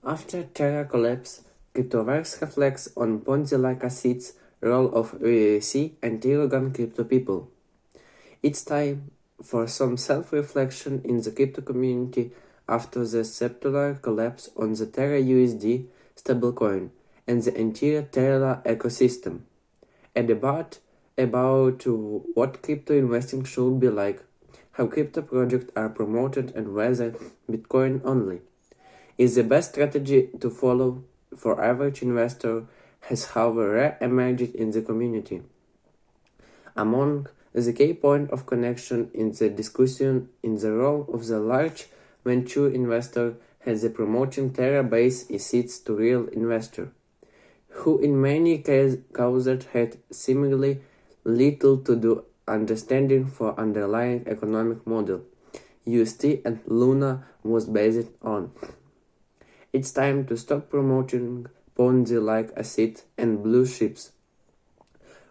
After Terra collapse, Cryptoverse reflects on Ponzi-like assets, role of UAC and arrogant crypto people. It's time for some self-reflection in the crypto community after the spectacular collapse on the terraUSD stablecoin and the entire Terra ecosystem, and about what crypto investing should be like, how crypto projects are promoted, and whether Bitcoin only is the best strategy to follow for average investor has however emerged in the community. Among the key point of connection in the discussion in the role of the large venture investor has the promoting Terra-based assets to real investor, who in many cases had seemingly little to do understanding for underlying economic model UST and Luna was based on. It's time to stop promoting Ponzi-like assets and blue chips,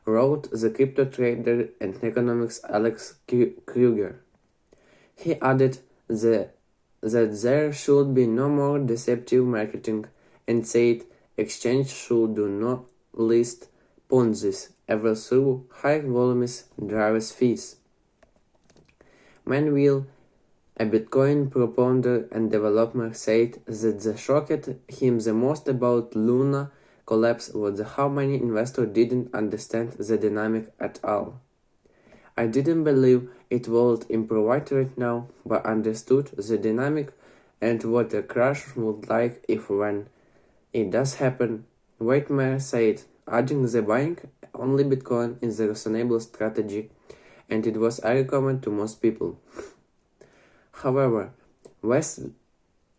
wrote the crypto trader and economics Alex Kruger. He added that there should be no more deceptive marketing and said exchange should do not list Ponzi's ever through high volumes drives fees. Meanwhile, a Bitcoin propounder and developer said that the shocked him the most about Luna collapse was how many investors didn't understand the dynamic at all. I didn't believe it would improve right now, but understood the dynamic and what a crash would like if when it does happen, Waitmer said, adding the buying only Bitcoin is a reasonable strategy, and it was very common to most people. However, Wes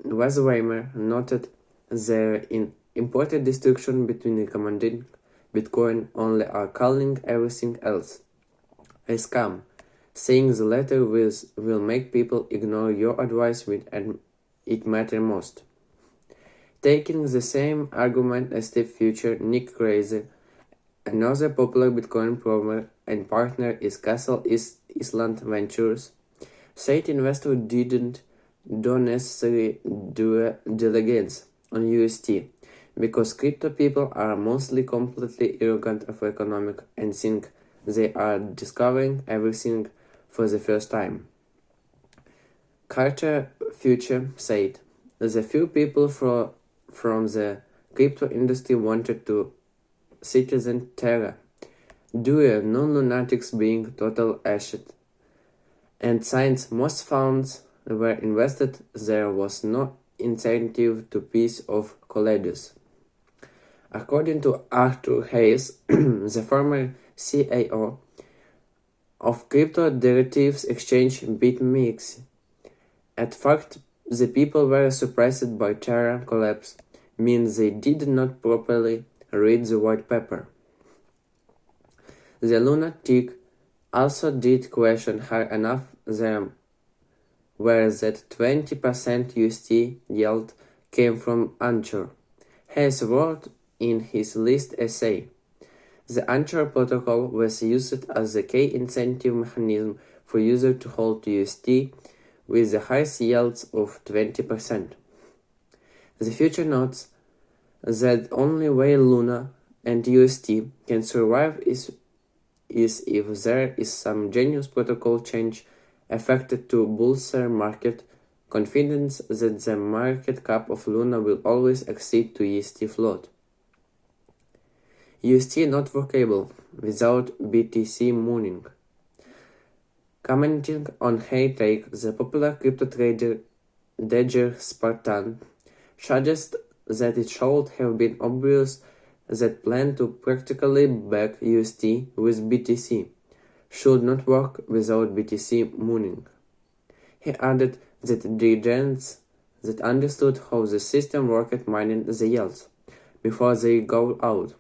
Weimer noted there in important distinction between recommending Bitcoin only or calling everything else a scam, saying the latter will make people ignore your advice when it matters most. Taking the same argument a step further, Nick Crazy, another popular Bitcoin programmer and partner is Castle Island Ventures, said investors don't necessarily do diligence on UST because crypto people are mostly completely arrogant of economic and think they are discovering everything for the first time. Carter Future said, the few people from the crypto industry wanted to citizen Terra, due non-lunatics being total asset. And since most funds were invested, there was no incentive to piece of colleges. According to Arthur Hayes, the former CAO of crypto derivatives exchange BitMEX, at fact, the people were surprised by Terra collapse, means they did not properly read the white paper. The lunatic also did question how enough them were that 20% UST yield came from Anchor. Hayes wrote in his list essay, the Anchor protocol was used as the key incentive mechanism for users to hold UST with the highest yields of 20%. The future notes that only way Luna and UST can survive is if there is some genius protocol change affected to bolster market confidence that the market cap of Luna will always exceed to UST float. UST not workable without BTC mooning. Commenting on Hay take, the popular crypto trader Dodger Spartan suggests that it should have been obvious that plan to practically back UST with BTC should not work without BTC mooning. He added that degens that understood how the system worked mining the yields before they go out.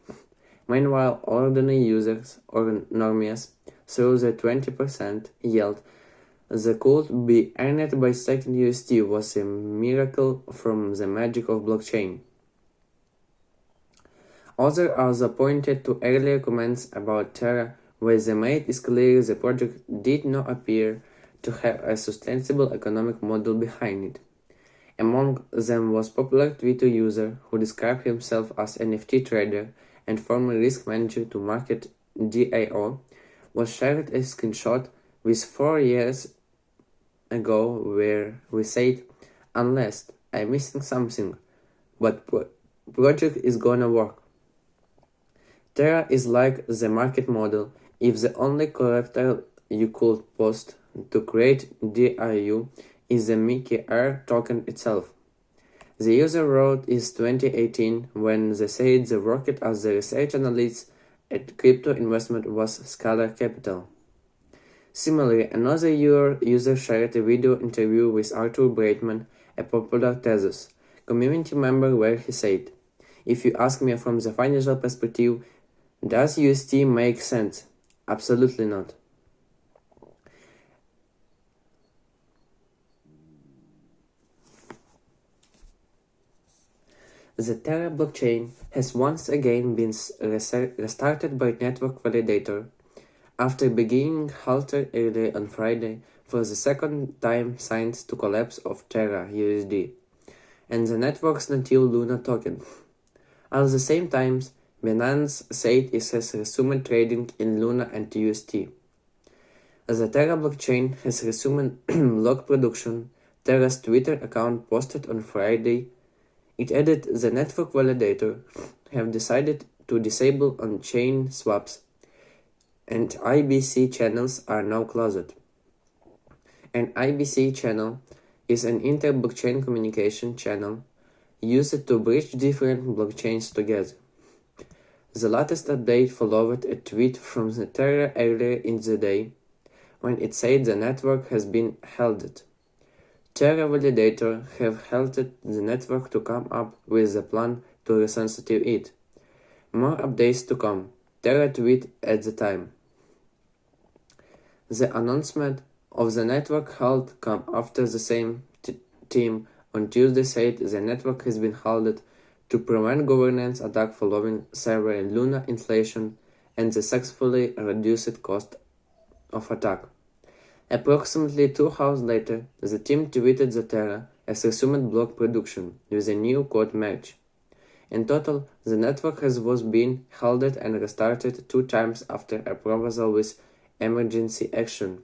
Meanwhile, ordinary users or normies through the 20% yield that could be earned by staking UST was a miracle from the magic of blockchain. Others also pointed to earlier comments about Terra, where they made it clear the project did not appear to have a sustainable economic model behind it. Among them was popular Twitter user who described himself as NFT Trader and former risk manager to market DAO, was shared a screenshot with 4 years ago where we said, "Unless I'm missing something, but project is gonna work." Terra is like the market model if the only collateral you could post to create DAU is the Mickey R token itself. The user wrote is 2018 when they said they worked as the research analyst at crypto investment was Scalar Capital. Similarly, another user shared a video interview with Arthur Breitman, a popular Tezos community member, where he said, "If you ask me from the financial perspective, does UST make sense? Absolutely not." The Terra blockchain has once again been restarted by Network Validator after being halted early on Friday for the second time since the collapse of terraUSD and the network's native Luna token. At the same time, Binance said it has resumed trading in Luna and UST. The Terra blockchain has resumed block production, Terra's Twitter account posted on Friday. It added the network validator have decided to disable on-chain swaps, and IBC channels are now closed. An IBC channel is an inter-blockchain communication channel used to bridge different blockchains together. The latest update followed a tweet from the Terra earlier in the day, when it said the network has been halted. Terra Validator have halted the network to come up with a plan to resuscitate it. More updates to come, Terra tweet at the time. The announcement of the network halt came after the same team on Tuesday said the network has been halted to prevent governance attack following several Luna inflation and the successfully reduced cost of attack. Approximately 2 hours later, the team tweeted that Terra has resumed block production with a new code match. In total, the network was being halted and restarted 2 times after a proposal with emergency action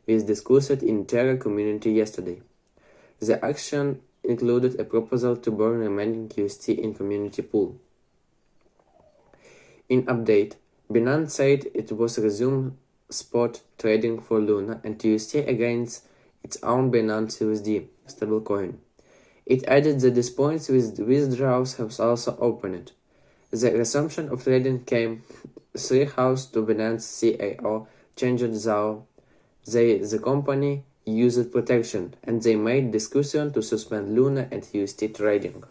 was discussed in Terra community yesterday. The action included a proposal to burn remaining UST in community pool. In update, Binance said it was resumed spot trading for Luna and UST against its own Binance USD stablecoin. It added that these points with withdrawals have also opened. The resumption of trading came 3 hours to Binance CAO changed Zhao. The company used protection, and they made discussion to suspend Luna and UST trading.